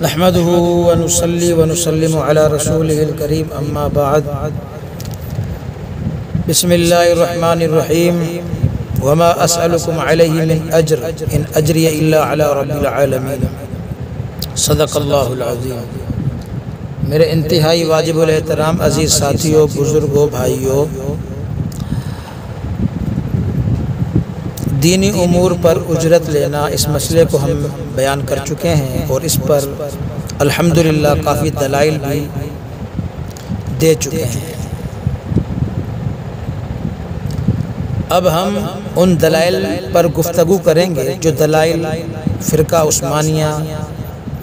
نحمده ونصلي ونسلم على رسوله الكريم اما بعد بسم الله الرحمن الرحيم وما اسألكم عليه من اجر ان اجري الا على رب العالمين صدق اللہ العظیم۔ میرے انتہائی واجب الاحترام عزیز ساتھیوں، بزرگوں، بھائیوں، دینی امور پر اجرت لینا، اس مسئلے کو ہم بیان کر چکے ہیں اور اس پر الحمدللہ کافی دلائل بھی دے چکے ہیں۔ اب ہم ان دلائل پر گفتگو کریں گے جو دلائل فرقہ عثمانیہ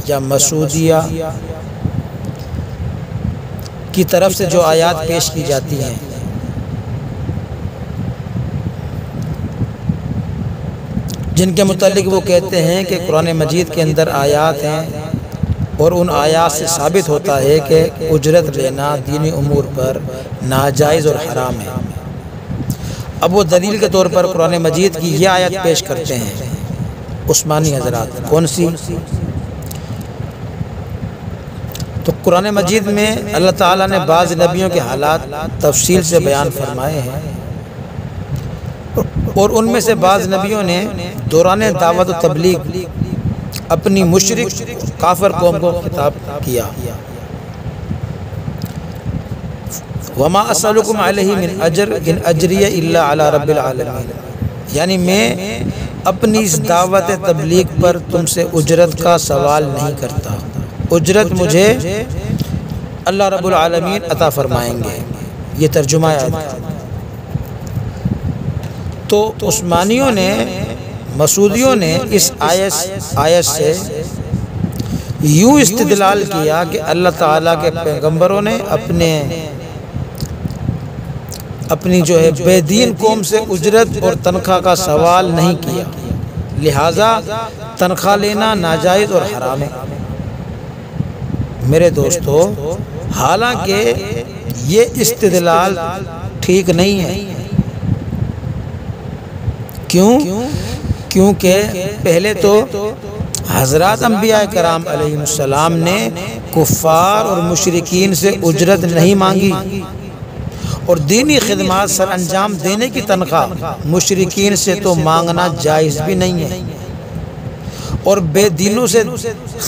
یا مسعودیہ کی طرف سے جو آیات پیش کی جاتی ہیں، جن کے متعلق وہ کہتے ہیں کہ قرآن مجید کے اندر آیات ہیں اور ان آیات سے ثابت ہوتا ہے کہ اجرت لینا دینی امور پر ناجائز اور حرام ہے۔ اب وہ دلیل کے طور پر قرآن مجید کی یہ آیت پیش کرتے ہیں عثمانی حضرات۔ کون سی؟ تو قرآن مجید میں اللہ تعالیٰ نے بعض نبیوں کے حالات تفصیل سے بیان فرمائے ہیں اور ان میں سے بعض نبیوں نے دوران دعوت و تبلیغ اپنی مشرک کافر قوم کو خطاب کیا۔ وما اسألکم علیہ من اجر ان اجری الا علی رب العالمین، یعنی میں اپنی اس دعوت تبلیغ پر تم سے اجرت کا سوال نہیں کرتا، اجرت مجھے اللہ رب العالمین عطا فرمائیں گے۔ یہ ترجمہ ہے۔ تو عثمانیوں نے، مسعودیوں نے اس آیت سے یوں استدلال کیا کہ اللہ تعالیٰ کے پیغمبروں نے اپنی جو ہے بے دین قوم سے اجرت اور تنخواہ کا سوال نہیں کیا، لہٰذا تنخواہ لینا ناجائز اور حرام ہے۔ میرے دوستو، حالانکہ یہ استدلال ٹھیک نہیں ہے۔ کیونکہ پہلے تو حضرات انبیاء کرام علیہ السلام نے کفار اور مشرکین سے اجرت نہیں مانگی، اور دینی خدمات سر انجام دینے کی تنخواہ مشرکین سے تو مانگنا جائز بھی نہیں ہے، اور بے دینوں سے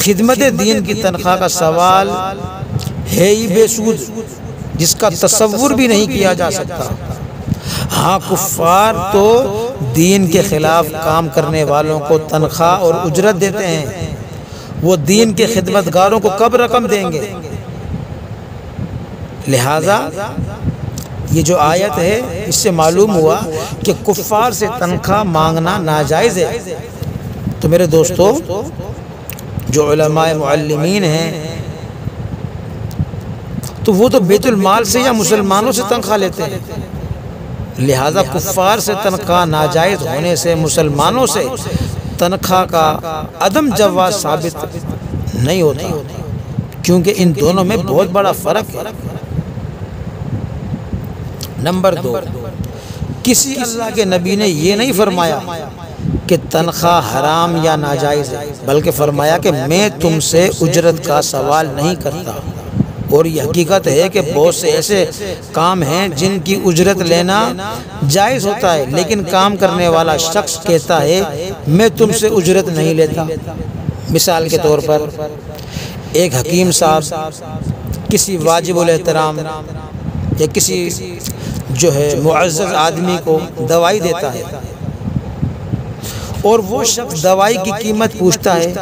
خدمت دین کی تنخواہ کا سوال ہے ہی بے سود، جس کا تصور بھی نہیں کیا جا سکتا۔ ہاں، کفار تو دین کے خلاف کام کرنے والوں کو تنخواہ اور اجرت دیتے ہیں، وہ دین کے خدمتگاروں کو کب رقم دیں گے؟ لہٰذا یہ جو آیت ہے، اس سے معلوم ہوا کہ کفار سے تنخواہ مانگنا ناجائز ہے۔ تو میرے دوستو، جو علماء معلمین ہیں تو وہ تو بیت المال سے یا مسلمانوں سے تنخواہ لیتے ہیں، لہذا کفار سے تنخواہ ناجائز ہونے سے مسلمانوں سے تنخواہ کا عدم جواز ثابت نہیں ہوتا، کیونکہ ان دونوں میں بہت بڑا فرق ہے۔ نمبر 2، کسی اللہ کے نبی نے یہ نہیں فرمایا کہ تنخواہ حرام یا ناجائز ہے، بلکہ فرمایا کہ میں تم سے اجرت کا سوال نہیں کرتا۔ اور یہ حقیقت ہے کہ بہت سے ایسے کام ہیں جن کی اجرت لینا جائز ہوتا ہے، لیکن کام کرنے والا شخص کہتا ہے میں تم سے اجرت نہیں لیتا۔ مثال کے طور پر ایک حکیم صاحب کسی واجب الاحترام یا کسی جو ہے معزز آدمی کو دوائی دیتا ہے، اور وہ شخص دوائی کی قیمت پوچھتا ہے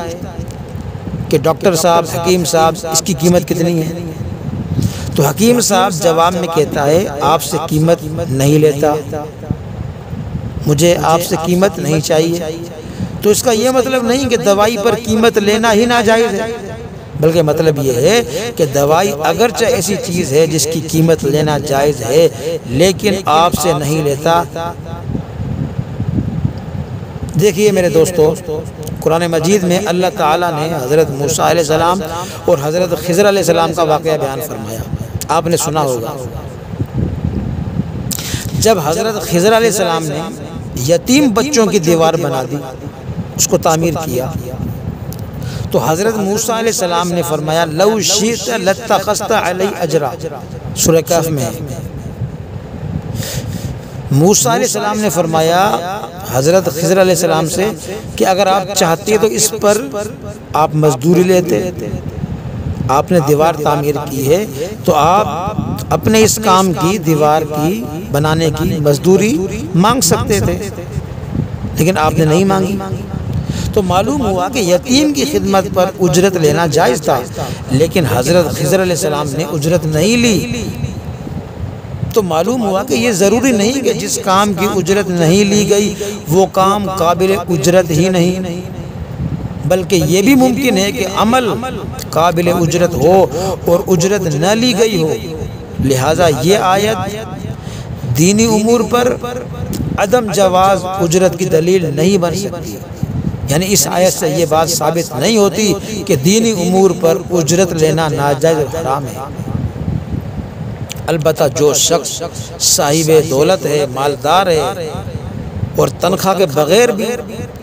کہ ڈاکٹر صاحب، حکیم صاحب، اس کی قیمت کتنی ہے؟ تو حکیم صاحب جواب میں کہتا ہے آپ سے قیمت نہیں لیتا، مجھے آپ سے قیمت نہیں چاہیے۔ تو اس کا یہ مطلب نہیں کہ دوائی پر قیمت لینا ہی ناجائز ہے، بلکہ مطلب یہ ہے کہ دوائی اگرچہ ایسی چیز ہے جس کی قیمت لینا جائز ہے، لیکن آپ سے نہیں لیتا۔ دیکھیے میرے دوستو، قرآن مجید میں اللہ تعالیٰ نے حضرت موسیٰ علیہ السلام اور حضرت خضر علیہ السلام کا واقعہ بیان فرمایا، آپ نے سنا ہوگا۔ جب حضرت خضر علیہ السلام نے یتیم بچوں کی دیوار بنا دی، اس کو تعمیر کیا، تو حضرت موسیٰ علیہ السلام نے فرمایا لو شئت لاتخذت علی اجرا، سورہ کہف میں موسیٰ علیہ السلام نے فرمایا حضرت خضر علیہ السلام سے کہ اگر آپ چاہتے تو اس پر آپ مزدوری لیتے، آپ نے دیوار تعمیر کی ہے تو آپ اپنے اس کام کی دیوار کی بنانے کی مزدوری مانگ سکتے تھے، لیکن آپ نے نہیں مانگی۔ تو معلوم ہوا کہ یتیم کی خدمت پر اجرت لینا جائز تھا، لیکن حضرت خضر علیہ السلام نے اجرت نہیں لی۔ تو معلوم ہوا کہ یہ ضروری نہیں کہ جس کام کی اجرت نہیں لی گئی وہ کام قابل اجرت ہی نہیں، بلکہ یہ بھی ممکن ہے کہ عمل قابل اجرت ہو اور اجرت نہ لی گئی ہو۔ لہٰذا یہ آیت دینی امور پر عدم جواز اجرت کی دلیل نہیں بن سکتی، یعنی اس آیت سے یہ بات ثابت نہیں ہوتی کہ دینی امور پر اجرت لینا ناجائز اور حرام ہے۔ البتہ جو شخص صاحب دولت ہے، مالدار ہے اور تنخواہ کے بغیر بھی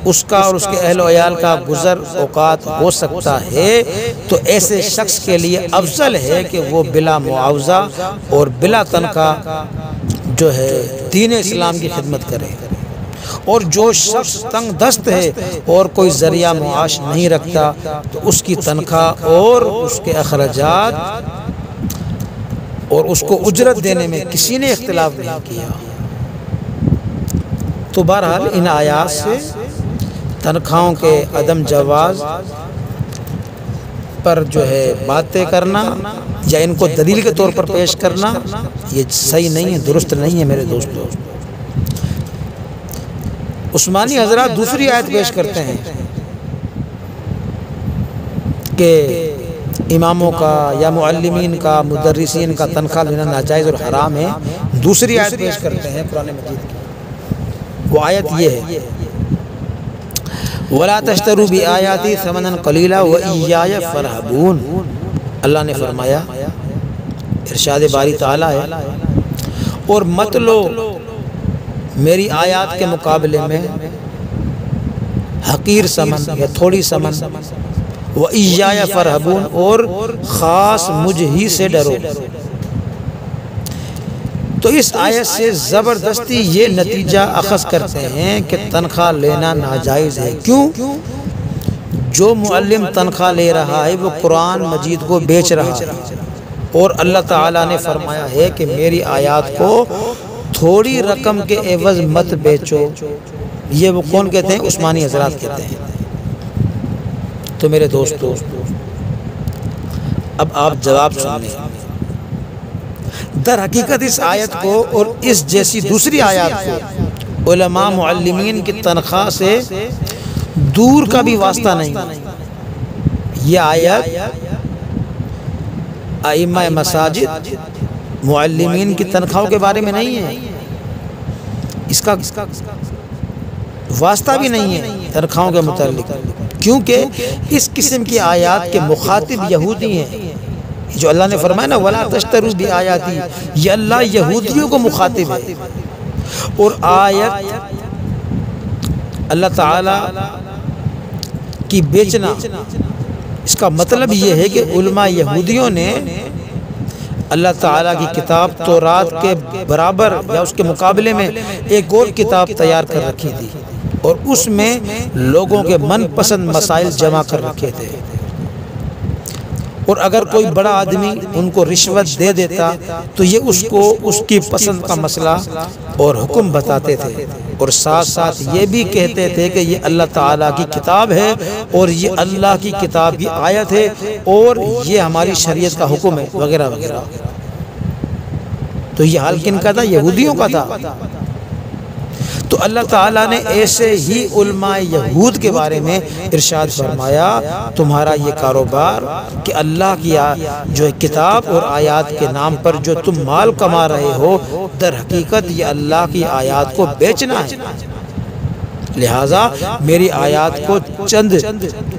اس کا اور اس کے اہل و عیال کا گزر اوقات ہو سکتا ہے، تو ایسے شخص کے لیے افضل ہے کہ وہ بلا معاوضہ اور بلا تنخواہ جو ہے دین اسلام کی خدمت کرے۔ اور جو شخص تنگ دست ہے اور کوئی ذریعہ معاش نہیں رکھتا تو اس کی تنخواہ اور اس کے اخراجات اور اس کو اجرت دینے میں کسی نے اختلاف نہیں کیا۔ تو بہرحال ان آیات سے تنخواہوں کے عدم جواز پر جو ہے باتیں کرنا یا ان کو دلیل کے طور پر پیش کرنا یہ صحیح نہیں ہے، درست نہیں ہے میرے دوستو۔ عثمانی حضرات دوسری آیت پیش کرتے ہیں کہ اماموں کا یا معلمین کا، مدرسین کا تنخواہ لینا ناجائز اور حرام ہے۔ دوسری آیت پیش کرتے ہیں قرآن مجید کی، وہ آیت یہ ہے وَلَا تَشْتَرُوا بِآيَاتِي ثَمَنًا قَلِيلًا وَإِيَّايَ فَارْهَبُونِ۔ اللہ نے فرمایا، ارشاد باری تعالیٰ ہے، اور مت لو میری آیات کے مقابلے میں حقیر سمن یا تھوڑی سمن، وَإِيَّايَ فَارْهَبُونِ، اور خاص مجھ ہی سے ڈرو۔ تو اس آیت سے زبردستی یہ نتیجہ اخذ کرتے ہیں کہ تنخواہ لینا ناجائز ہے۔ کیوں؟ جو معلم تنخواہ لے رہا ہے وہ قرآن مجید کو بیچ رہا ہے، اور اللہ تعالیٰ نے فرمایا ہے کہ میری آیات کو تھوڑی رقم کے عوض مت بیچو۔ یہ وہ کون کہتے ہیں؟ عثمانی حضرات کہتے ہیں۔ تو میرے دوستو اب آپ جواب سن لیں۔ در حقیقت اس آیت کو اور اس جیسی دوسری آیات کو علماء معلمین کی تنخواہ سے دور کا بھی واسطہ نہیں۔ یہ آیت ائمہ مساجد معلمین کی تنخواہوں کے بارے میں نہیں ہے، اس کا واسطہ بھی نہیں ہے تنخواہوں کے متعلق، کیونکہ اس قسم کی آیات کے مخاطب یہودی ہیں۔ جو اللہ نے فرمایا نا وَلَا تَشْتَرُوا بِآيَاتِي، یہ اللہ یہودیوں کو مخاطب ہے، اور آیت اللہ تعالیٰ کی بیچنا، اس کا مطلب یہ ہے کہ علماء یہودیوں نے اللہ تعالیٰ کی کتاب تورات کے برابر یا اس کے مقابلے میں ایک اور کتاب تیار کر رکھی تھی، اور اس میں لوگوں کے من پسند مسائل جمع کر رکھے تھے، اور اگر کوئی بڑا آدمی ان کو رشوت دے دیتا تو یہ اس کو اس کی پسند کا مسئلہ اور حکم بتاتے تھے، اور ساتھ ساتھ یہ بھی کہتے تھے کہ یہ اللہ تعالیٰ کی کتاب ہے اور یہ اللہ کی کتاب کی آیت ہے اور یہ ہماری شریعت کا حکم ہے وغیرہ وغیرہ۔ تو یہ حال کن کا تھا؟ یہودیوں کا تھا۔ تو اللہ تعالیٰ نے ایسے ہی علماء یہود کے بارے میں ارشاد فرمایا تمہارا یہ کاروبار کہ اللہ کی جو کتاب اور آیات کے نام پر جو تم مال کما رہے ہو، در حقیقت یہ اللہ کی آیات کو بیچنا ہے، لہٰذا میری آیات کو چند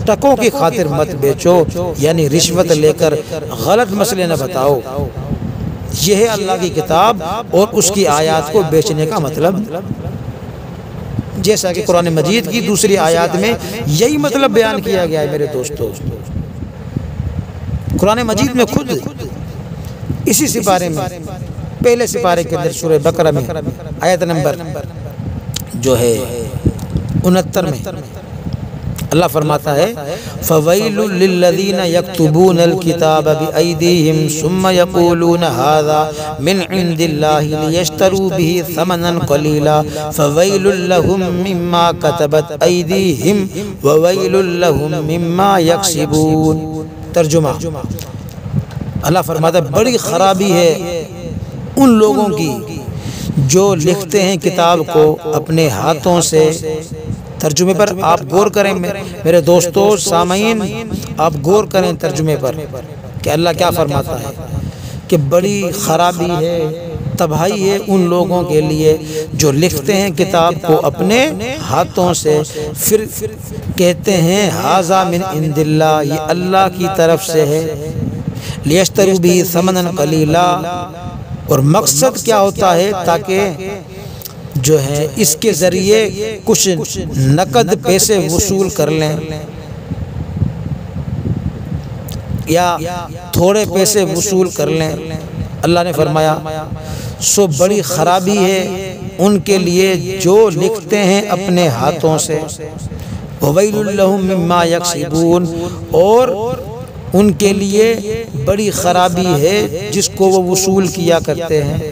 ٹکوں کی خاطر مت بیچو، یعنی رشوت لے کر غلط مسئلے نہ بتاؤ۔ یہ ہے اللہ کی کتاب اور اس کی آیات کو بیچنے کا مطلب۔ جیسا کہ قرآن مجید کی دوسری آیات میں یہی مطلب بیان کیا گیا ہے میرے دوستو۔ قرآن مجید میں خود اسی سپارے میں پہلے سپارے کے اندر سورہ بقرہ میں آیت نمبر جو ہے 69 میں اللہ فرماتا ہے فَوَيْلٌ لِّلَّذِينَ يَكْتُبُونَ الْكِتَابَ بِأَيْدِيهِمْ ثُمَّ يَقُولُونَ هَذَا مِنْ عِنْدِ اللَّهِ لِيَشْتَرُوا بِهِ ثَمَنًا قَلِيلًا فَوَيْلٌ لَّهُم مِّمَّا كَتَبَتْ أَيْدِيهِمْ وَوَيْلٌ لَّهُم مِّمَّا يَكْسِبُونَ۔ ترجمہ، اللہ فرماتا ہے بڑی خرابی ہے ان لوگوں کی جو لکھتے ہیں کتاب کو اپنے ہاتھوں سے۔ ترجمے پر آپ غور کریں میرے دوستو سامعین، آپ غور کریں ترجمے پر کہ اللہ کیا فرماتا ہے کہ بڑی خرابی ہے، تباہی ہے ان لوگوں کے لیے جو لکھتے ہیں کتاب کو اپنے ہاتھوں سے، پھر کہتے ہیں ھذا من عند اللہ، یہ اللہ کی طرف سے ہے، لیشتروا بہ ثمنا قلیلا، اور مقصد کیا ہوتا ہے تاکہ جو ہے اس کے ذریعے کچھ نقد پیسے وصول کر لیں یا تھوڑے پیسے وصول کر لیں۔ اللہ نے فرمایا سو بڑی خرابی ہے ان کے لیے جو لکھتے ہیں اپنے ہاتھوں سے، وَوَيْلٌ لَّهُم مِّمَّا يَكْسِبُونَ، اور ان کے لیے بڑی خرابی ہے جس کو وہ وصول کیا کرتے ہیں۔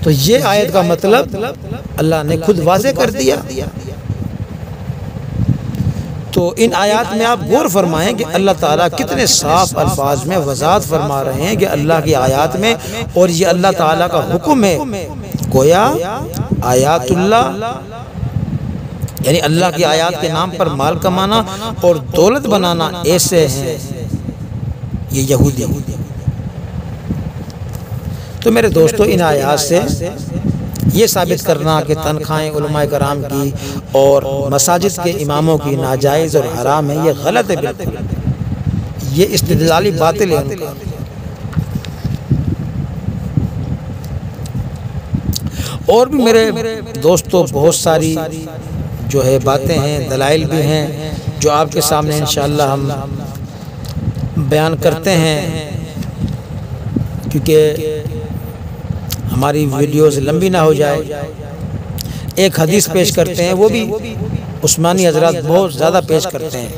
تو یہ آیت کا مطلب اللہ نے خود واضح کر دیا۔ تو ان آیات میں آپ غور فرمائیں کہ اللہ تعالیٰ کتنے صاف الفاظ میں وضاحت فرما رہے ہیں کہ اللہ کی آیات میں، اور یہ اللہ تعالیٰ کا حکم ہے، گویا آیات اللہ یعنی اللہ کی آیات کے نام پر مال کمانا اور دولت بنانا ایسے ہیں یہ یہودی۔ تو میرے دوستو ان آیات سے یہ ثابت کرنا کہ تنخواہیں علماء کرام کی اور مساجد کے اماموں کی ناجائز اور حرام ہے، یہ غلط ہے، بالکل یہ استدلالی باطل ہے ان کا۔ اور بھی میرے دوستو بہت ساری جو ہے باتیں ہیں، دلائل بھی ہیں جو آپ کے سامنے انشاءاللہ ہم بیان کرتے ہیں، کیونکہ ہماری ویڈیوز لمبی نہ ہو جائے۔ ایک حدیث پیش کرتے ہیں، وہ بھی عثمانی حضرات بہت زیادہ پیش کرتے ہیں۔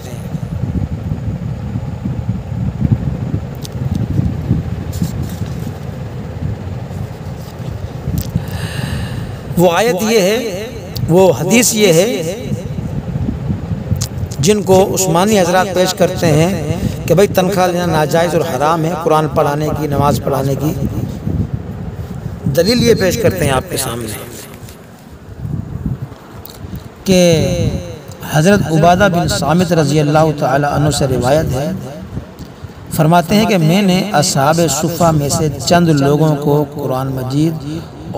وہ آیت یہ ہے، وہ حدیث یہ ہے جن کو عثمانی حضرات پیش کرتے ہیں کہ بھائی تنخواہ لینا ناجائز اور حرام ہے قرآن پڑھانے کی، نماز پڑھانے کی۔ دلیل یہ پیش کرتے ہیں آپ کے سامنے کہ حضرت عبادہ بن صامت رضی اللہ تعالی عنہ سے روایت ہے، فرماتے ہیں کہ میں نے اصحاب صفہ میں سے چند لوگوں کو قرآن مجید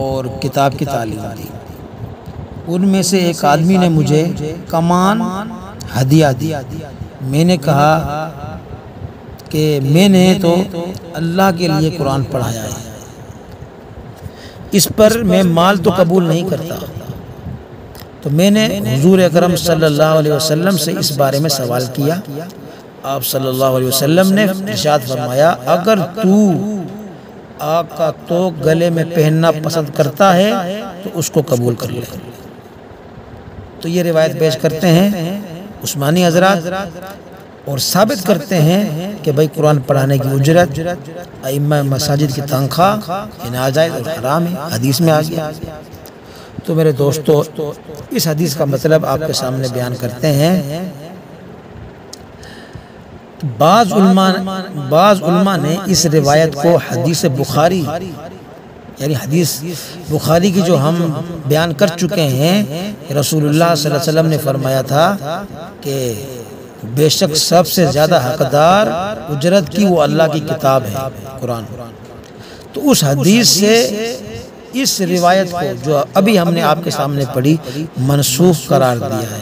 اور کتاب کی تعلیم دی۔ ان میں سے ایک آدمی نے مجھے کمان ہدیہ دی۔ میں نے کہا کہ میں نے تو اللہ کے لیے قرآن پڑھایا ہے، اس پر میں مال تو قبول نہیں کرتا۔ تو میں نے حضور اکرم صلی اللہ علیہ وسلم سے اس بارے میں سوال کیا۔ آپ صلی اللہ علیہ وسلم نے ارشاد فرمایا اگر تو آگ کا توق گلے میں پہننا پسند کرتا ہے تو اس کو قبول کر لے۔ تو یہ روایت پیش کرتے ہیں عثمانی حضرات اور ثابت کرتے ہیں کہ بھائی قرآن پڑھانے کی اجرت، ائمہ مساجد کی تنخواہ یہ ناجائز اور حرام ہے، حدیث میں آ گیا۔ تو میرے دوستو اس حدیث کا مطلب آپ کے سامنے بیان کرتے ہیں۔ بعض علماء نے اس روایت کو حدیث بخاری یعنی حدیث بخاری کی جو ہم بیان کر چکے ہیں، رسول اللہ صلی اللہ علیہ وسلم نے فرمایا تھا کہ بے شک سب سے زیادہ حقدار اجرت کی وہ اللہ کی کتاب ہے قرآن۔ تو اس حدیث سے اس روایت کو جو ابھی ہم نے آپ کے سامنے پڑھی منسوخ قرار دیا ہے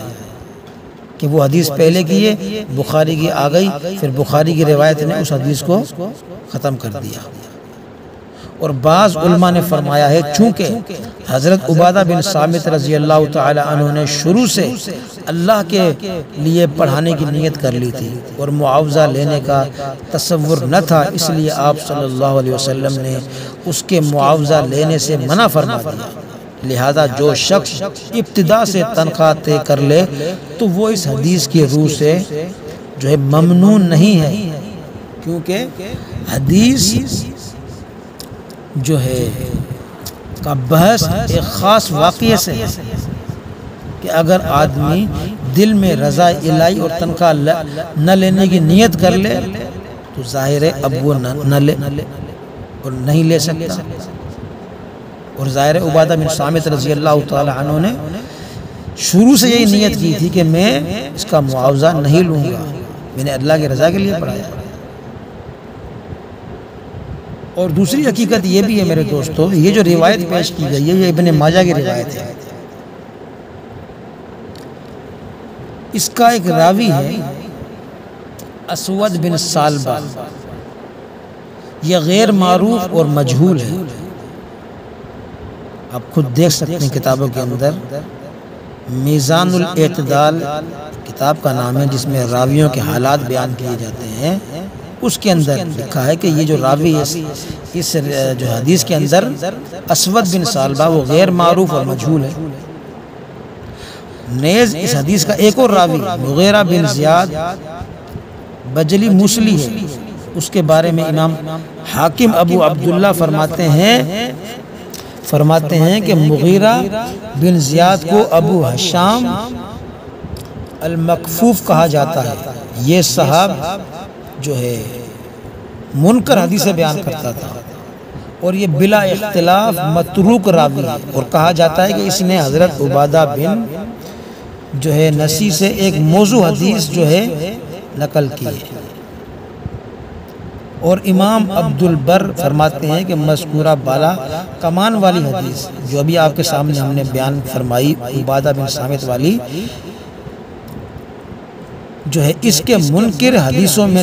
کہ وہ حدیث پہلے کی ہے، بخاری کی آ گئی، پھر بخاری کی روایت نے اس حدیث کو ختم کر دیا۔ اور بعض علماء نے فرمایا ہے چونکہ حضرت عبادہ بن صامت رضی اللہ تعالی عنہ نے شروع سے اللہ کے لیے پڑھانے کی نیت کر لی تھی اور معاوضہ لینے کا تصور نہ تھا، اس لیے آپ صلی اللہ علیہ وسلم نے اس کے معاوضہ لینے سے منع فرما دیا۔ لہذا جو شخص ابتدا سے تنخواہ طے کر لے تو وہ اس حدیث کی روح سے جو ہے ممنون نہیں ہے، کیونکہ حدیث جو ہے کا بحث ایک خاص واقعے سے ہے کہ اگر آدمی دل میں رضا الہی اور تنخواہ نہ لینے کی نیت کر لے تو ظاہر ہے اب وہ نہ لے اور نہیں لے سکتا۔ اور ظاہر عبادہ بن صامت رضی اللہ تعالی عنہ نے شروع سے یہی نیت کی تھی کہ میں اس کا معاوضہ نہیں لوں گا، میں نے اللہ کی رضا کے لیے پڑھایا۔ اور دوسری حقیقت یہ بھی ہے میرے دوستو، یہ جو روایت پیش کی گئی ہے یہ ابن ماجہ کی روایت ہے، اس کا ایک راوی ہے اسود بن سالبہ، یہ غیر معروف اور مجہول ہے۔ آپ خود دیکھ سکتے ہیں کتابوں کے اندر، میزان الاعتدال کتاب کا نام ہے جس میں راویوں کے حالات بیان کیے جاتے ہیں، اس کے اندر لکھا ہے کہ یہ جو راوی ہے اس جو حدیث کے اندر اسود بن سالبہ وہ غیر معروف اور مجہول ہے۔ نیز اس حدیث کا ایک اور راوی مغیرہ بن زیاد بجلی موصلی ہے، اس کے بارے میں امام حاکم ابو عبداللہ فرماتے ہیں کہ مغیرہ بن زیاد کو ابو حشام المکفوف کہا جاتا ہے، یہ صاحب جو ہے منکر حدیث بیان کرتا تھا اور یہ بلا اختلاف متروک راوی ہے، اور کہا جاتا ہے کہ اس نے حضرت عبادہ بن جو ہے نسی سے ایک موضوع حدیث جو ہے نقل کی ہے۔ اور امام عبد البر فرماتے ہیں کہ مذکورہ بالا کمان والی حدیث جو ابھی آپ کے سامنے ہم نے بیان فرمائی عبادہ بن صامت والی، جو ہے اس کے منکر حدیثوں میں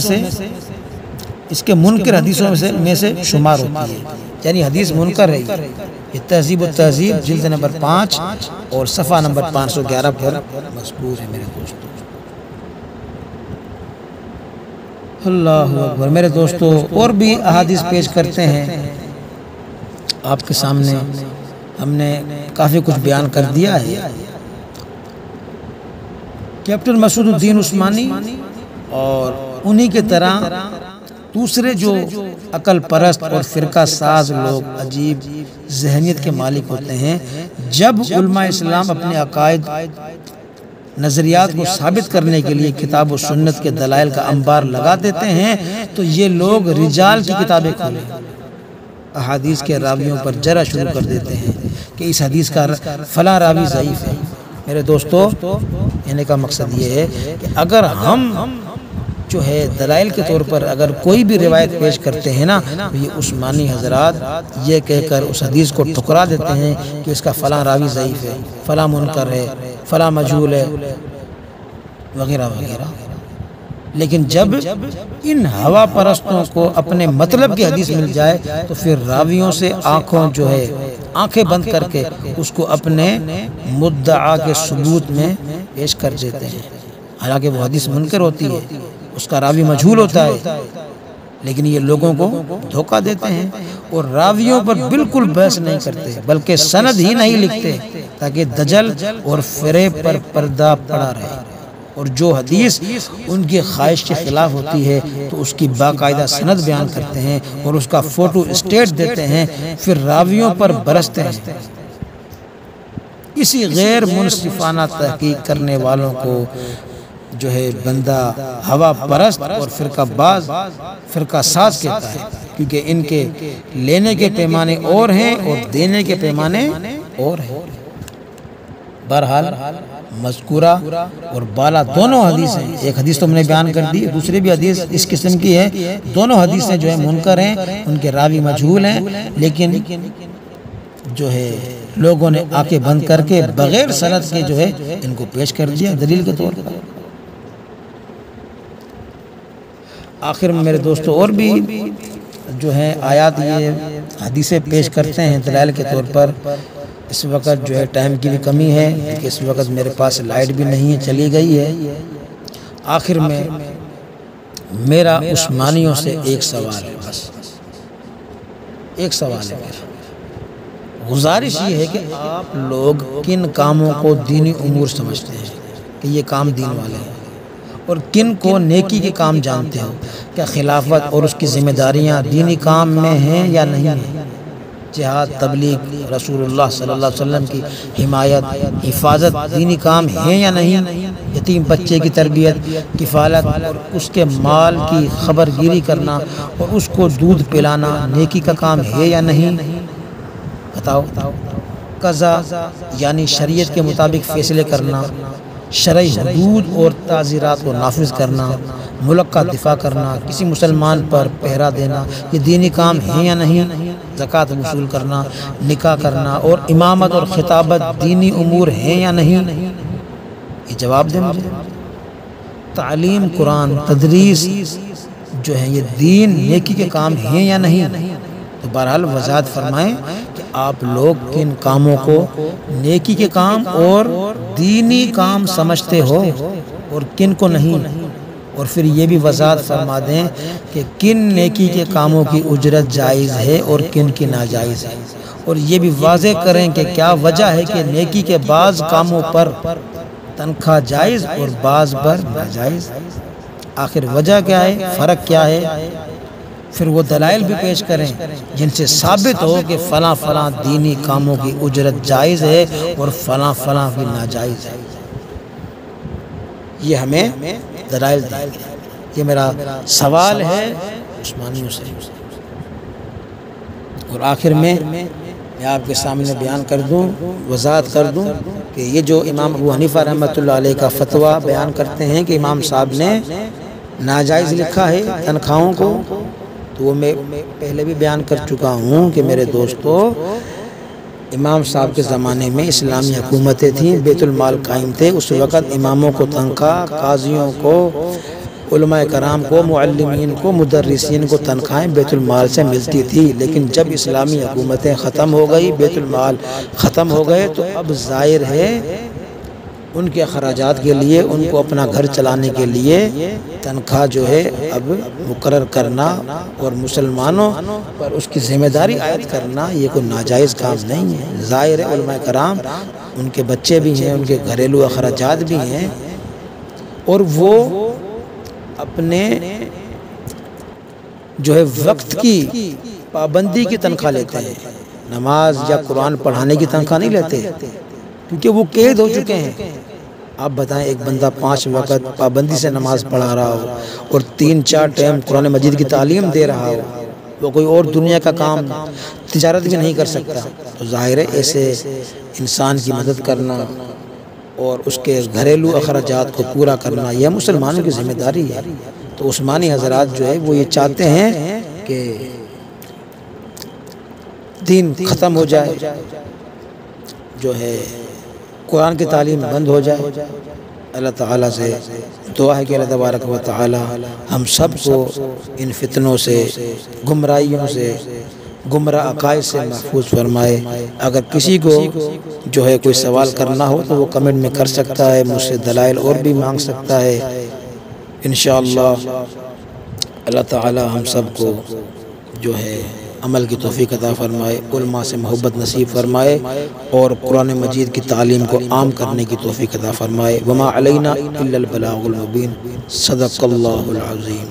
سے شمار ہوتی ہے، یعنی حدیث منکر ہے۔ یہ تہذیب و تہذیب جلد نمبر 5 اور صفحہ نمبر 511 پر مذکور ہے میرے دوستو۔ اللہ اکبر میرے دوستو، اور بھی احادیث پیش کرتے ہیں آپ کے سامنے، ہم نے کافی کچھ بیان کر دیا ہے۔ کیپٹن مسعود الدین عثمانی اور انہی کے طرح دوسرے جو عقل پرست اور فرقہ ساز لوگ عجیب ذہنیت کے مالک ہوتے ہیں، جب علماء اسلام اپنے عقائد نظریات کو ثابت کرنے کے لیے کتاب و سنت کے دلائل کا انبار لگا دیتے ہیں تو یہ لوگ رجال کی کتابیں کھولے احادیث کے راویوں پر جرح شروع کر دیتے ہیں کہ اس حدیث کا فلاں راوی ضعیف ہے۔ میرے دوستو، کہنے کا مقصد یہ ہے کہ اگر ہم جو ہے دلائل کے طور پر اگر کوئی بھی روایت پیش کرتے ہیں نا تو یہ عثمانی حضرات یہ کہہ کر اس حدیث کو ٹھکرا دیتے ہیں کہ اس کا فلاں راوی ضعیف ہے، فلاں منکر ہے، فلاں مجہول ہے وغیرہ وغیرہ۔ لیکن جب ان ہوا پرستوں کو اپنے مطلب کی حدیث مل جائے تو پھر راویوں سے آنکھیں بند کر کے اس کو اپنے مدعا کے ثبوت میں پیش کر دیتے ہیں، حالانکہ وہ حدیث منکر ہوتی ہے، اس کا راوی مجہول ہوتا ہے، لیکن یہ لوگوں کو دھوکہ دیتے ہیں اور راویوں پر بالکل بحث نہیں کرتے بلکہ سند ہی نہیں لکھتے تاکہ دجل اور فریب پر پردہ پڑا رہے، اور جو حدیث ان کی خواہش کے خلاف ہوتی ہے تو اس کی باقاعدہ سند بیان کرتے ہیں اور اس کا فوٹو اسٹیٹ دیتے ہیں، پھر راویوں پر برستے ہیں۔ اسی غیر منصفانہ تحقیق کرنے والوں کو جو ہے بندہ ہوا پرست اور فرقہ ساز کہتا ہے، کیونکہ ان کے لینے کے پیمانے اور ہیں اور دینے کے پیمانے اور ہیں۔ بہرحال مذکورہ اور بالا دونوں حدیث ہیں، ایک حدیث تو ہم نے بیان کر دی، دوسری بھی حدیث اس قسم کی ہے، دونوں حدیثیں جو ہیں منکر ہیں، ان کے راوی مجہول ہیں، لیکن جو ہے لوگوں نے آنکھیں بند کر کے بغیر سند کے جو ہے ان کو پیش کر دیا دلیل کے طور پر۔ آخر میں میرے دوستو اور بھی جو ہیں آیات یہ حدیثیں پیش کرتے ہیں دلائل کے طور پر۔ اس وقت جو ہے ٹائم کی بھی کمی ہے کہ اس وقت میرے پاس لائٹ بھی نہیں ہے، چلی گئی ہے۔ آخر میں میرا عثمانیوں سے ایک سوال ہے، بس ایک سوال ہے میرا۔ گزارش یہ ہے کہ آپ لوگ کن کاموں کو دینی امور سمجھتے ہیں کہ یہ کام دین والے ہیں، اور کن کو نیکی کے کام جانتے ہو؟ کیا خلافت اور اس کی ذمہ داریاں دینی کام میں ہیں یا نہیں ہیں؟ جہاد، تبلیغ، رسول اللہ صلی اللہ علیہ وسلم کی حمایت، حفاظت دینی کام ہیں یا نہیں؟ یتیم بچے کی تربیت، کفالت اور اس کے مال کی خبر گیری کرنا اور اس کو دودھ پلانا نیکی کا کام ہے یا نہیں؟ بتاؤ۔ قضا یعنی شریعت کے مطابق فیصلے کرنا، شرعی حدود اور تعزیرات کو نافذ کرنا، ملک کا دفاع کرنا، کسی مسلمان پر پہرا دینا، یہ دینی کام ہے یا نہیں؟ زکوٰۃ وصول کرنا، نکاح کرنا اور امامت اور خطابت دینی امور ہیں یا نہیں؟ یہ جواب دیں مجھے۔ تعلیم قرآن، تدریس جو ہے یہ دین نیکی کے کام ہیں یا نہیں؟ تو بہرحال وضاحت فرمائیں کہ آپ لوگ کن کاموں کو نیکی کے کام اور دینی کام سمجھتے ہو اور کن کو نہیں، اور پھر یہ بھی وضاحت فرما دیں کہ کن نیکی کے کاموں کی اجرت جائز ہے اور کن کی ناجائز ہے، اور یہ بھی واضح کریں کہ کیا وجہ ہے کہ نیکی کے بعض کاموں پر تنخواہ جائز اور بعض پر ناجائز۔ آخر وجہ کیا ہے، فرق کیا ہے؟ پھر وہ دلائل بھی پیش کریں جن سے ثابت ہو کہ فلاں فلاں دینی کاموں کی اجرت جائز ہے اور فلاں فلاں کی ناجائز ہے۔ یہ ہمیں دلائل دیں گے۔ یہ میرا سوال ہے عثمانیوں سے۔ اور آخر میں آپ کے سامنے بیان کر دوں، وضاحت کر دوں کہ یہ جو امام ابو حنیفہ رحمۃ اللہ علیہ کا فتویٰ بیان کرتے ہیں کہ امام صاحب نے ناجائز لکھا ہے تنخواہوں کو، تو وہ میں پہلے بھی بیان کر چکا ہوں کہ میرے دوستو، امام صاحب کے زمانے میں اسلامی حکومتیں تھیں، بیت المال قائم تھے، اس وقت اماموں کو تنخواہ، قاضیوں کو، علماء کرام کو، معلمین کو، مدرسین کو تنخواہیں بیت المال سے ملتی تھی۔ لیکن جب اسلامی حکومتیں ختم ہو گئی، بیت المال ختم ہو گئے، تو اب ظاہر ہے ان کے اخراجات کے لیے، ان کو اپنا گھر چلانے کے لیے تنخواہ جو ہے اب مقرر کرنا اور مسلمانوں پر اس کی ذمہ داری عائد کرنا یہ کوئی ناجائز کام نہیں ہے۔ ظاہر ہے علماء کرام، ان کے بچے بھی ہیں، ان کے گھریلو اخراجات بھی ہیں، اور وہ اپنے جو ہے وقت کی پابندی کی تنخواہ لیتے ہیں، نماز یا قرآن پڑھانے کی تنخواہ نہیں لیتے، کیونکہ وہ قید ہو چکے ہیں۔ آپ بتائیں، ایک بندہ 5 وقت پابندی سے نماز پڑھا رہا ہو اور 3-4 ٹائم قرآن مجید کی تعلیم دے رہا ہو، وہ کوئی اور دنیا کا کام، تجارت بھی نہیں کر سکتا، تو ظاہر ہے ایسے انسان کی مدد کرنا اور اس کے گھریلو اخراجات کو پورا کرنا یہ مسلمانوں کی ذمہ داری ہے۔ تو عثمانی حضرات جو ہے وہ یہ چاہتے ہیں کہ دین ختم ہو جائے، جو ہے قرآن کی تعلیم بند ہو جائے۔ اللہ تعالیٰ سے دعا ہے کہ اللہ تبارک و تعالیٰ ہم سب کو ان فتنوں سے، گمراہیوں سے، گمراہ عقائد سے محفوظ فرمائے۔ اگر کسی کو جو ہے کوئی سوال کرنا ہو تو وہ کمنٹ میں کر سکتا ہے، مجھ سے دلائل اور بھی مانگ سکتا ہے۔ انشاءاللہ اللہ تعالیٰ ہم سب کو جو ہے عمل کی توفیق عطا فرمائے، علماء سے محبت نصیب فرمائے اور قرآن مجید کی تعلیم کو عام کرنے کی توفیق عطا فرمائے۔ وما علینا الا البلاغ المبین۔ صدق اللہ العظیم۔